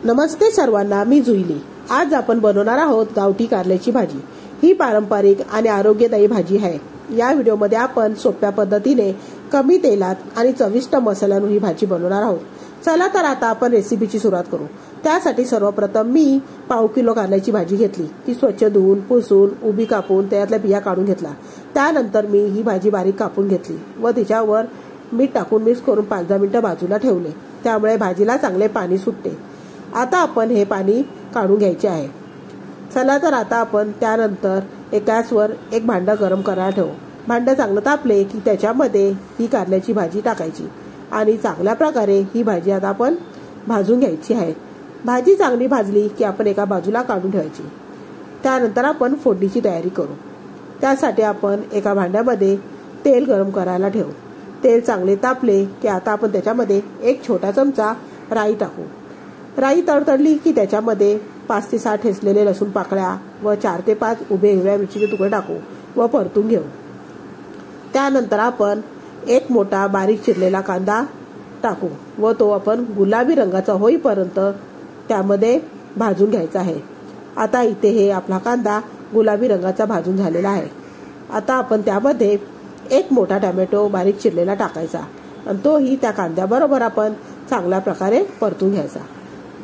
नमस्ते सर्वांना, मी जुईली। आज आपण बनवणार आहोत गावठी कारल्याची भाजी। ही पारंपरिक आणि आरोग्यदायी भाजी आहे। या व्हिडिओमध्ये आपण सोप्या पद्धतीने कमी तेलात आणि चविष्ट मसाल्याने ही भाजी बनवणार आहोत। चला तर आता आपण रेसिपीची सुरुवात करू। त्यासाठी सर्वप्रथम मी पाव किलो कारल्याची भाजी घेतली। ती स्वच्छ धुवून पुसून उभी कापून त्यातल्या बिया काढून घेतला। त्यानंतर मी ही भाजी बारीक कापून घेतली व तिच्यावर मीठ टाकून मिक्स करून 5-10 मिनिटे बाजूला ठेवले। त्यामुळे भाजीला चांगले पाणी सुटते। आता आपण हे पाणी काढून घ्यायचे आहे। चला तर आता आपण त्यानंतर गॅसवर एक भांडं गरम करायला ठेवू। भांडं चांगलं तापले की त्याच्यामध्ये ही कारल्याची भाजी टाकायची आणि चांगल्या प्रकारे ही भाजी आता आपण भाजून घ्यायची आहे। भाजी चांगली भाजली की आपण एका बाजूला काढून ठेवायची। त्यानंतर आपण फोडणीची तयारी करू। त्यासाठी आपण एका भांड्यामध्ये तेल गरम करायला ठेवू। तेल चांगले तापले की आता आपण त्याच्यामध्ये एक छोटा चमचा राई टाकू। राई तडतडली की त्याच्यामध्ये 5 ते 6 ठेचलेले लसूण पाकळ्या व 4 ते 5 उभे हिरव्या मिरचीचे तुकडे टाकू व परतून घेऊ। त्यानंतर आपण एक मोठा बारीक चिरलेला कांदा टाकू व तो आपण गुलाबी रंगाचा होईपर्यंत त्यामध्ये भाजून घ्यायचा आहे। आता इथे हे आपला कांदा गुलाबी रंगाचा भाजून झालेला आहे। आता आपण त्यामध्ये एक मोठा टोमॅटो बारीक चिरलेला टाकायचा आणि तोही त्या कांद्याबरोबर आपण चांगल्या प्रकारे परतून घ्यायचा।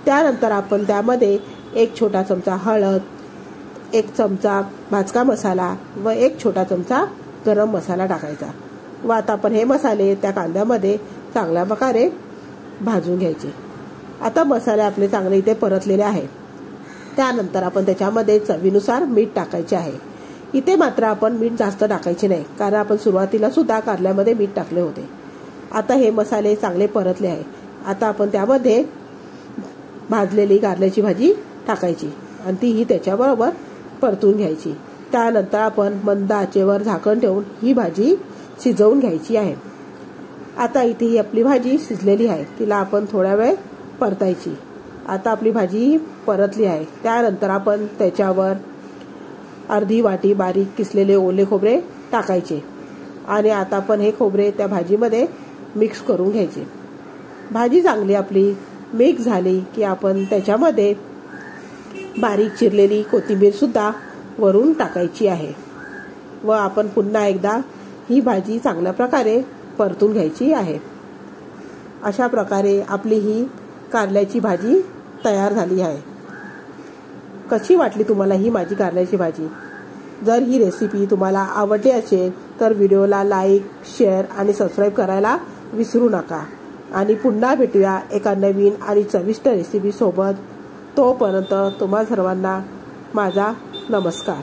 त्यानंतर आपण त्यामध्ये एक छोटा चमचा हळद, 1 चमचा भाजका मसाला व 1 छोटा चमचा गरम मसाला टाकायचा व आता आपण हे मसाले त्या कांद्यामध्ये चांगल्या प्रकारे भाजून घ्यायचे। आता मसाले आपले चांगले इथे परतलेले आहे। त्यानंतर आपण त्याच्यामध्ये चवीनुसार मीठ टाकायचे आहे। इथे मात्र आपण मीठ जास्त टाकायचे नाही, कारण आपण सुरुवातीला सुद्धा कारल्यामध्ये मीठ टाकले होते। आता हे मसाले चांगले परतले आहे। आता आपण त्यामध्ये भाजलेली कारल्याची भाजी टाकायची आणि तीही त्याच्याबरोबर परतून घ्यायची। त्यानंतर आपण मंद आचेवर झाकण ठेवून ही भाजी शिजवून घ्यायची आहे। आता इथे ही आपली भाजी शिजलेली आहे, तिला आपण थोडा वेळ परतायची। आता आपली भाजी परतली आहे। त्यानंतर आपण त्याच्यावर अर्धी वाटी बारीक किसलेले ओले खोबरे टाकायचे आणि आता आपण हे खोबरे त्या भाजीमध्ये मिक्स करून घ्यायचे। भाजी चांगली आपली मिक्स झाली की आपण त्याच्यामध्ये बारीक चिरलेली कोथिंबीर सुद्धा वरून टाकायची आहे व आपण पुन्हा एकदा ही भाजी चांगल्या प्रकारे परतून घ्यायची आहे। अशा प्रकारे आपली ही कारल्याची भाजी तयार झाली आहे। कशी वाटली तुम्हाला ही माझी कारल्याची भाजी? जर ही रेसिपी तुम्हाला आवडली असेल तर व्हिडिओला लाईक, शेअर आणि सबस्क्राईब करायला विसरू नका आणि पुन्हा भेटूया एका नवीन आणि चविष्ट रेसिपी सोबत। तोपर्यंत तुम्हा सर्वांना माझा नमस्कार।